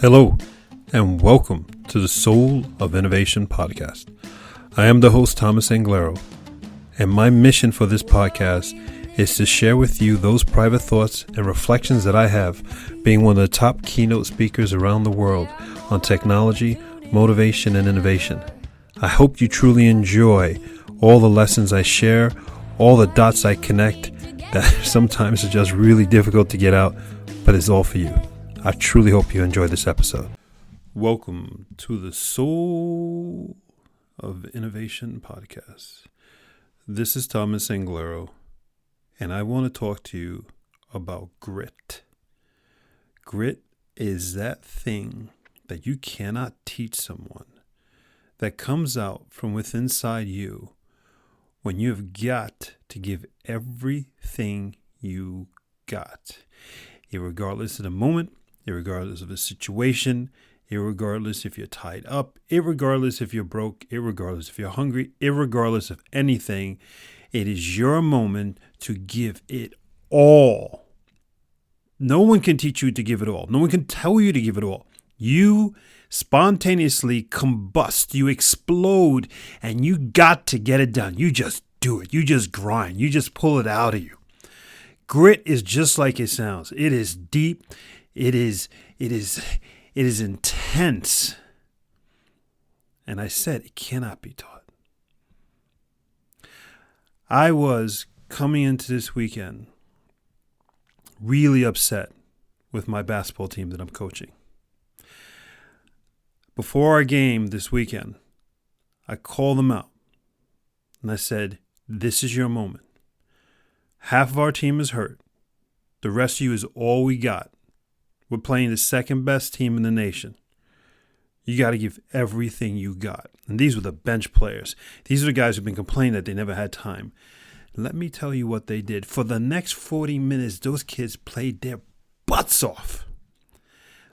Hello, and welcome to the Soul of Innovation podcast. I am the host, Thomas Anglero, and my mission for this podcast is to share with you those private thoughts and reflections that I have being one of the top keynote speakers around the world on technology, motivation, and innovation. I hope you truly enjoy all the lessons I share, all the dots I connect that sometimes are just really difficult to get out, but it's all for you. I truly hope you enjoy this episode. Welcome to the Soul of Innovation podcast. This is Thomas Anglero, and I want to talk to you about grit. Grit is that thing that you cannot teach someone, that comes out from within inside you when you have got to give everything you got, irregardless of the moment, irregardless of the situation, irregardless if you're tied up, irregardless if you're broke, irregardless if you're hungry, irregardless of anything. It is your moment to give it all. No one can teach you to give it all. No one can tell you to give it all. You spontaneously combust, you explode, and you got to get it done. You just do it. You just grind. You just pull it out of you. Grit is just like it sounds. It is deep. It is intense. And I said it cannot be taught. I was coming into this weekend really upset with my basketball team that I'm coaching. Before our game this weekend, I called them out and I said, this is your moment. Half of our team is hurt. The rest of you is all we got. We're playing the second best team in the nation. You got to give everything you got. And these were the bench players. These are the guys who've been complaining that they never had time. Let me tell you what they did. For the next 40 minutes, those kids played their butts off.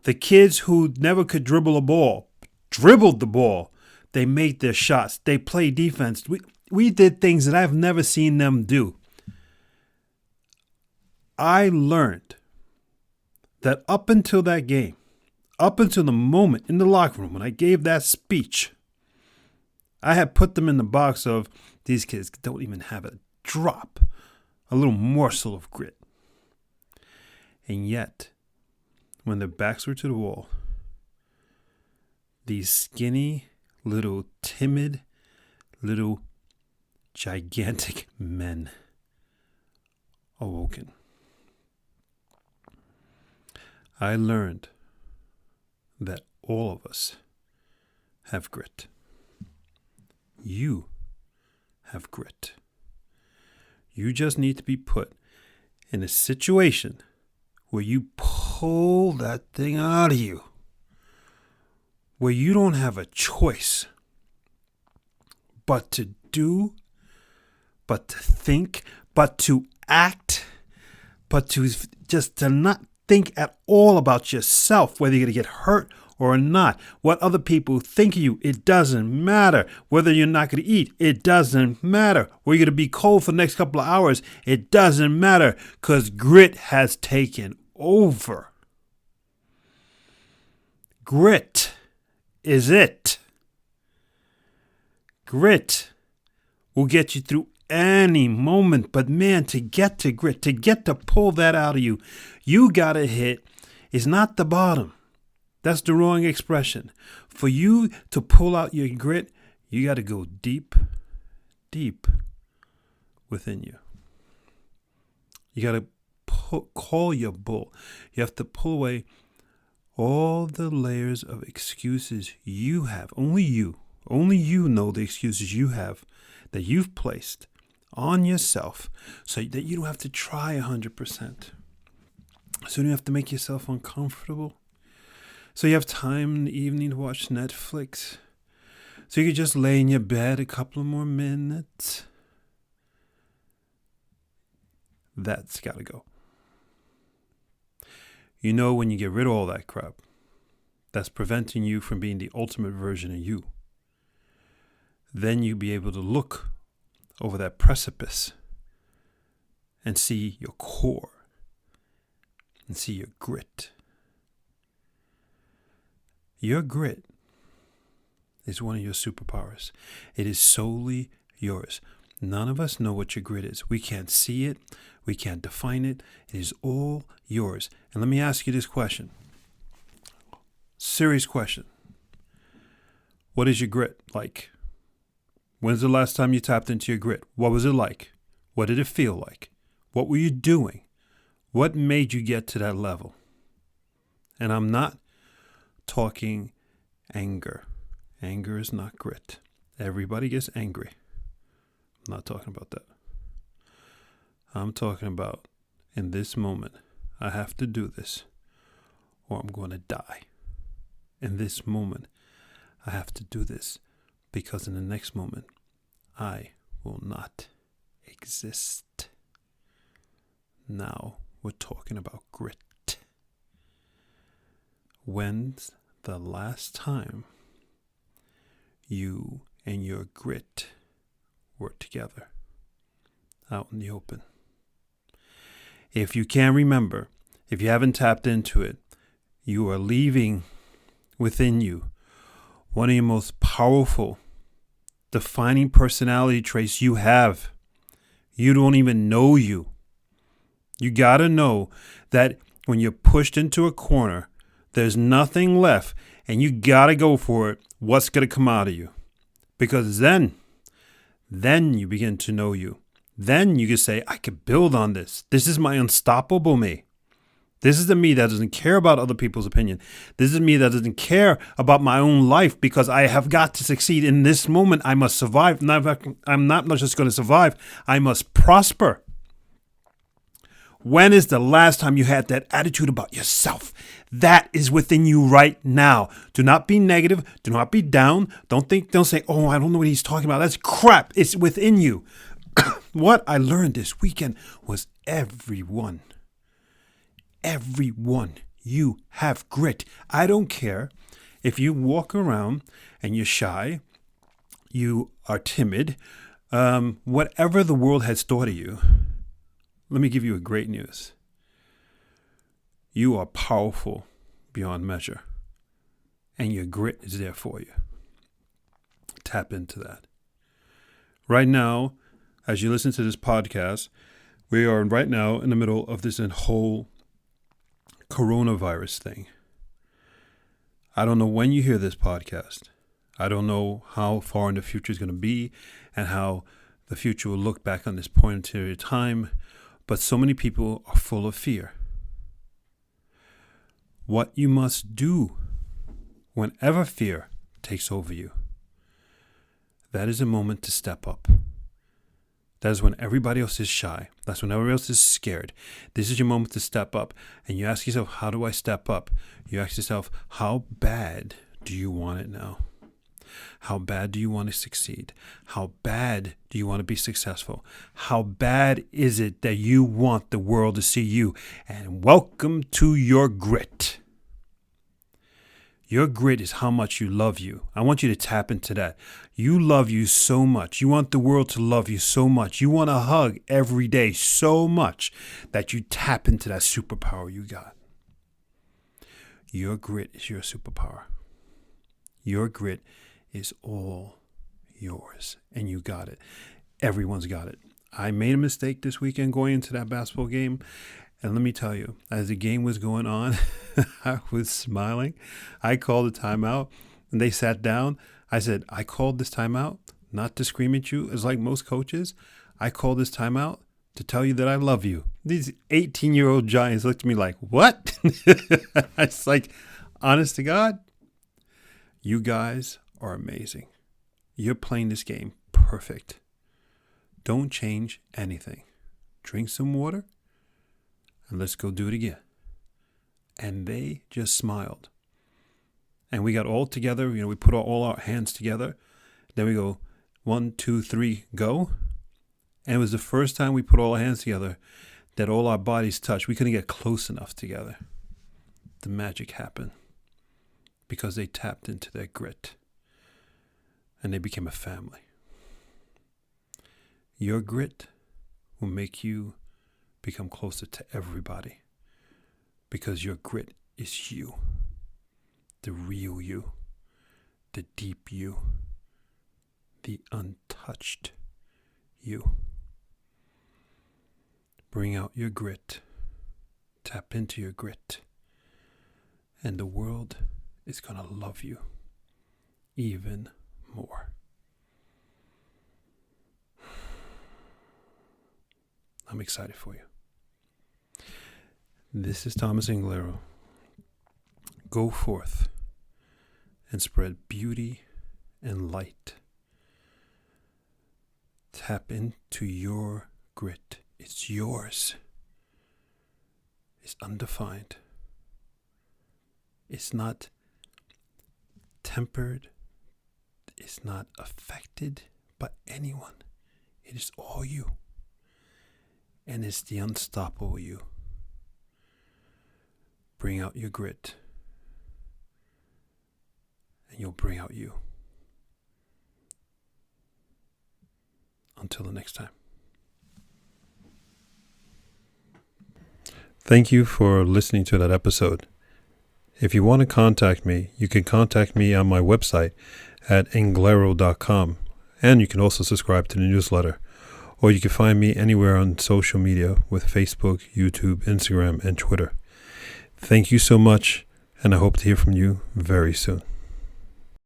The kids who never could dribble a ball, dribbled the ball. They made their shots. They played defense. We did things that I've never seen them do. I learned that up until that game, up until the moment in the locker room when I gave that speech, I had put them in the box of these kids don't even have a drop, a little morsel of grit. And yet, when their backs were to the wall, these skinny, little timid, little gigantic men awoken. I learned that all of us have grit. You have grit. You just need to be put in a situation where you pull that thing out of you, where you don't have a choice but to do, but to think, but to act, but to just to not think at all about yourself, whether you're going to get hurt or not. What other people think of you, it doesn't matter. Whether you're not going to eat, it doesn't matter. Whether you're going to be cold for the next couple of hours, it doesn't matter, because grit has taken over. Grit is it. Grit will get you through any moment, but man, to get to grit, to get to pull that out of you, you gotta hit is not the bottom. That's the wrong expression. For you to pull out your grit, you gotta go deep, deep within you. You gotta call your bull. You have to pull away all the layers of excuses you have. Only you know the excuses you have that you've placed on yourself so that you don't have to try 100%. So you don't have to make yourself uncomfortable. So you have time in the evening to watch Netflix. So you can just lay in your bed a couple of more minutes. That's got to go. You know, when you get rid of all that crap, that's preventing you from being the ultimate version of you. Then you'll be able to look over that precipice and see your core and see your grit. Your grit is one of your superpowers. It is solely yours. None of us know what your grit is. We can't see it. We can't define it. It is all yours. And let me ask you this question. Serious question. What is your grit like? When's the last time you tapped into your grit? What was it like? What did it feel like? What were you doing? What made you get to that level? And I'm not talking anger. Anger is not grit. Everybody gets angry. I'm not talking about that. I'm talking about in this moment, I have to do this or I'm going to die. In this moment, I have to do this because in the next moment, I will not exist. Now we're talking about grit. When's the last time you and your grit were together out in the open? If you can't remember, if you haven't tapped into it, you are leaving within you one of your most powerful, defining personality traits you have. You don't even know you. You got to know that when you're pushed into a corner, there's nothing left and you got to go for it. What's going to come out of you? Because then you begin to know you. Then you can say, I can build on this. This is my unstoppable me. This is the me that doesn't care about other people's opinion. This is me that doesn't care about my own life because I have got to succeed in this moment. I must survive. I'm not just going to survive. I must prosper. When is the last time you had that attitude about yourself? That is within you right now. Do not be negative. Do not be down. Don't say, oh, I don't know what he's talking about. That's crap. It's within you. What I learned this weekend was everyone, you have grit. I don't care if you walk around and you're shy, you are timid, whatever the world has taught of you. Let me give you a great news. You are powerful beyond measure, and your grit is there for you. Tap into that. Right now, as you listen to this podcast, we are right now in the middle of this whole coronavirus thing. I don't know when you hear this podcast. I don't know how far in the future is going to be and how the future will look back on this point in time. But so many people are full of fear. What you must do whenever fear takes over you, that is a moment to step up. That is when everybody else is shy. That's when everybody else is scared. This is your moment to step up. And you ask yourself, how do I step up? You ask yourself, how bad do you want it now? How bad do you want to succeed? How bad do you want to be successful? How bad is it that you want the world to see you? And welcome to your grit. Your grit is how much you love you. I want you to tap into that. You love you so much. You want the world to love you so much. You want a hug every day so much that you tap into that superpower you got. Your grit is your superpower. Your grit is all yours, and you got it. Everyone's got it. I made a mistake this weekend going into that basketball game. And let me tell you, as the game was going on, I was smiling. I called a timeout, and they sat down. I said, I called this timeout not to scream at you, as like most coaches. I called this timeout to tell you that I love you. These 18-year-old giants looked at me like, what? It's like, honest to God, you guys are amazing. You're playing this game perfect. Don't change anything. Drink some water. And let's go do it again. And they just smiled. And we got all together. We put all our hands together. Then we go, 1, 2, 3, go. And it was the first time we put all our hands together that all our bodies touched. We couldn't get close enough together. The magic happened because they tapped into their grit. And they became a family. Your grit will make you become closer to everybody because your grit is you. the real you, the deep you, the untouched you. Bring out your grit. Tap into your grit. And the world is going to love you even more. I'm excited for you. This is Thomas Anglero. Go forth and spread beauty and light. Tap into your grit. It's yours. It's undefined. It's not tempered. It's not affected by anyone. It is all you. And it's the unstoppable you. Bring out your grit. And you'll bring out you. Until the next time. Thank you for listening to that episode. If you want to contact me, you can contact me on my website at anglero.com. And you can also subscribe to the newsletter. Or you can find me anywhere on social media with Facebook, YouTube, Instagram, and Twitter. Thank you so much, and I hope to hear from you very soon.